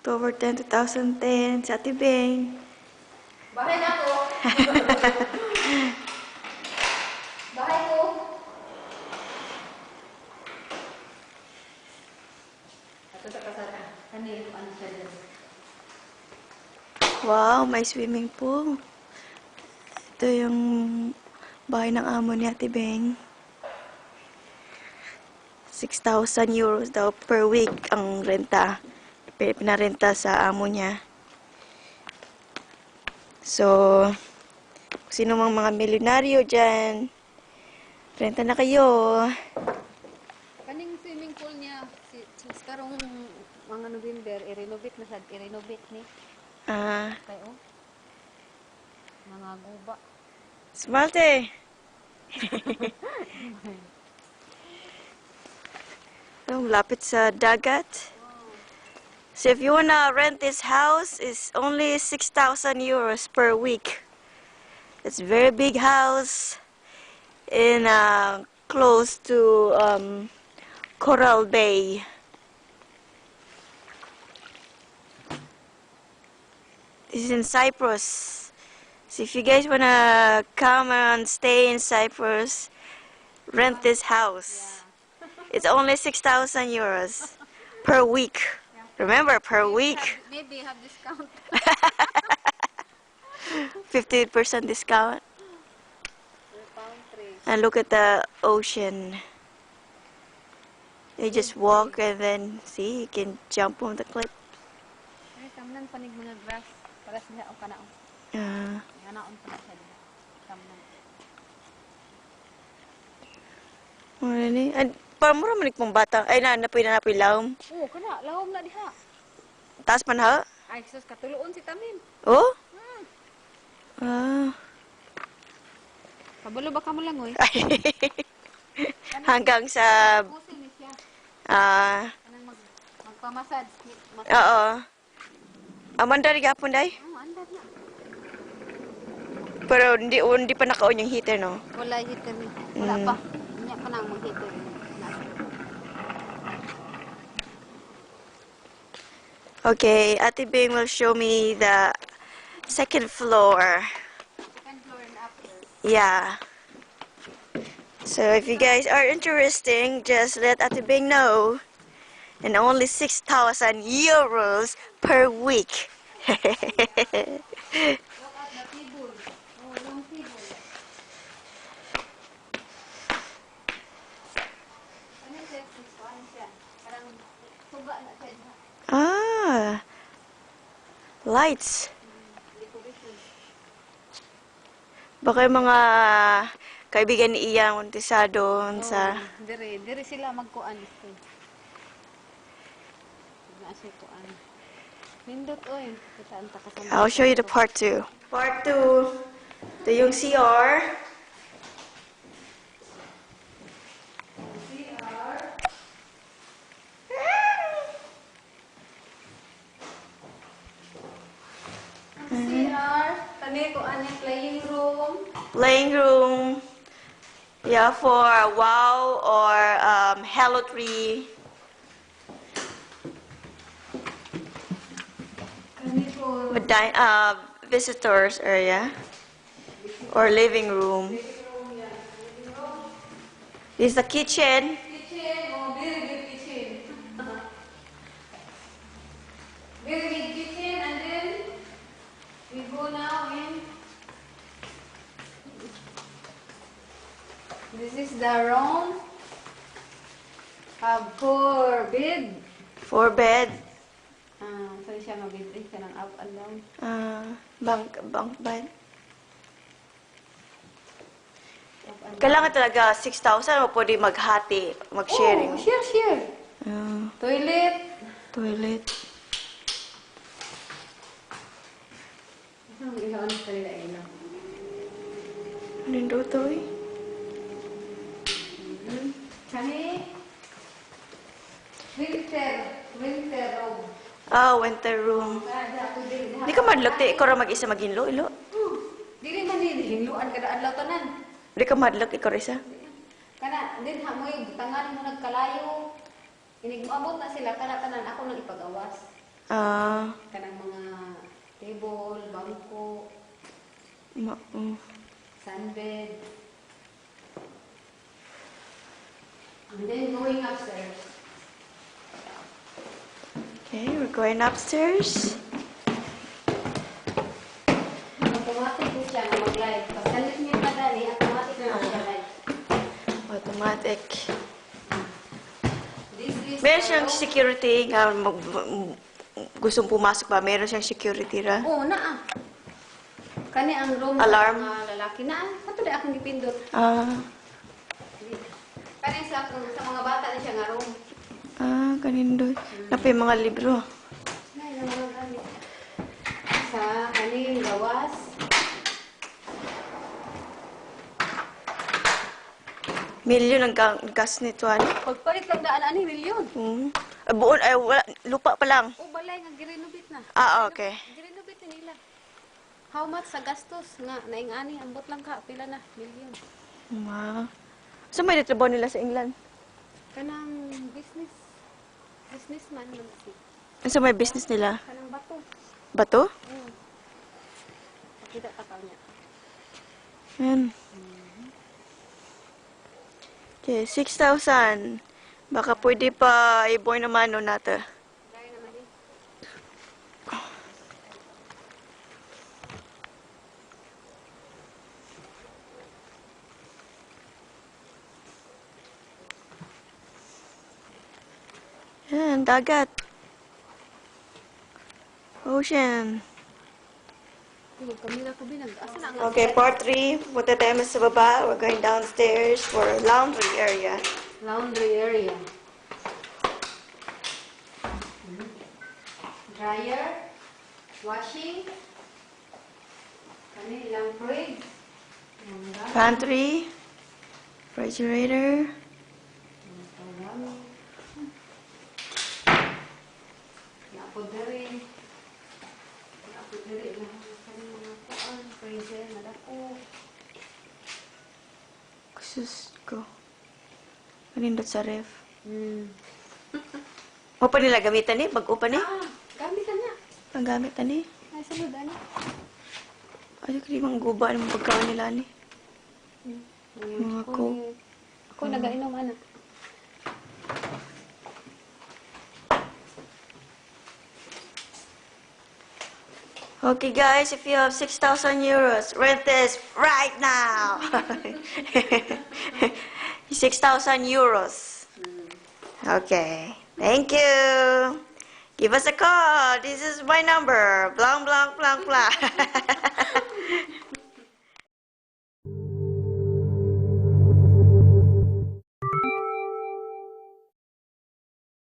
October 10, 2010, sa Ate Beng. Bahay na ako. Bahay ko. Ato sa kasara. Ano siya dyan? Wow, may swimming pool. Ito yung bahay ng amo ni Ate Beng. 6,000 euros daw per week ang renta. Pinarenta sa amo niya. So, sino mang mga milyonaryo dyan, renta na kayo. Kaning swimming pool niya, karong mga November, i-renovate na sad, i-renovate ni. Ah, Kayo, mga guba. smalte. Lapit sa dagat. So if you wanna rent this house, it's only 6,000 euros per week. It's a very big house in close to Coral Bay. This is in Cyprus. So if you guys wanna come and stay in Cyprus, rent this house. It's only 6,000 euros per week. Remember, per week. Maybe have discount. 50% discount. And look at the ocean. You just walk and then see, you can jump on the cliff. Ay, kamnan panig mga grass. Para sila o kanaon. Kanaon pa siya dito. Kamnan. Ano ni? Parang mura manik mong bata. Ay, napoy lawom. Oo, kana. Lawom na diha. Taas man ha? Ay, sus, katuluon si Tamin. Oh? Ah. Kabalo ba ka mo lang, oy? Hanggang sa... Pusin ni siya. Ah... Magpamassage. Oo. Amanda rin gapon, day? Andad na. Pero hindi pa naka-on yung heater, no? Wala heater ni. Wala pa. Inya pa nang mag-heater. Okay, Ate Bing will show me the second floor. Second floor and after. Yeah. So if you guys are interested, just let Ate Bing know. And only 6,000 euros per week. Look at the table. Oh, long table. Ano siya? Ano siya? Parang tuba na siya. Ah, lights. Decoration. Baka yung mga kaibigan ni Iyang untisado sa... Dire sila magkuan. Na siya kuan. Nindot oy. Kita anta kasama. I'll show you the part 2. Part 2. Ito yung CR. CR. Tani kuan ni playing room. Playing room. Yeah, for WoW or Hello Tree. Kani for Visitors area. Or living room. This is the kitchen. kitchen. Oh, very good kitchen. Very big kitchen, and then we go now in. This is the room. Have 4 bed. 4 bed. So siya mag-bed siya ng up and down. Bunk bed. Up and down. Kailangan talaga 6,000 o pwede maghati, mag-sharing. Oh, share. Toilet. Toilet. Isang ilawan sa kanila ilaw. Ano yung daw to eh? Kani? Winter room. Winter room. Kada ako din. Hindi ka madlog, ikaw ra mag-isa maghinlo, ilo. Dili man ni hinluan kada adlaw tanan. Hindi ka madlog, ikaw ra isa. Kana din ha mo'y tangan mo nagkalayo. Inig moabot na sila kana tanan ako nang ipagawas. Ah, Kanang mga table, bangko, sunbed. And then going upstairs. okay, we're going upstairs. Automatic po siya na mag-live. Pagkalit niya na dali, automatic na siya live. Automatic. This is Meron the siyang room. security nga gustong pumasok ba? Meron siyang security ra. Oo, naa. Kani ang room Alarm? sa mga lalaki na. Kato di akong dipindot. Ah, Kani sa mga bata na siya nga room. kanindot. Napay mga libro. Nay, ang mga gamit. Sa kaning gawas. Milyon ang gas nito, ano? Pagpalit lang daan ani milyon. Buon, ay, wala, lupa pa lang. O balay nga girenovate na. Okay. Girenovate na nila. How much sa gastos nga naingani ambot lang ka pila na milyon. Saan may trabaho nila sa England? Kanang businessman man si. Saan may business nila? Kanang bato. Bato? Kita takaw niya. Yan. Okay, 6,000. Baka pwede pa i-boy naman no nato. Dahil naman din. Yan, dagat. Ocean. Kami na ko binag. Asa na nga? Okay, part 3. Punta tayo sa baba. We're going downstairs for laundry area. Laundry area. Dryer. Washing. Kani ilang fridge. Pantry. Refrigerator. Napod na rin. Napod na rin. Kani mga kuan. Freezer. Madako. Sus ko. Kanindot sa ref. Ah, O pa nila gamitan ni? Bago pa ni? gamit na niya. Ang gamit ani? Ay, sunod ani. Ay, kaya mga guba ng pagkaon nila ni. Mga ko. Ako nagainom ana. Okay guys, if you have 6,000 euros, rent this right now. 6,000 euros. Okay. Thank you. Give us a call. This is my number. Blank, blank, blank, blank.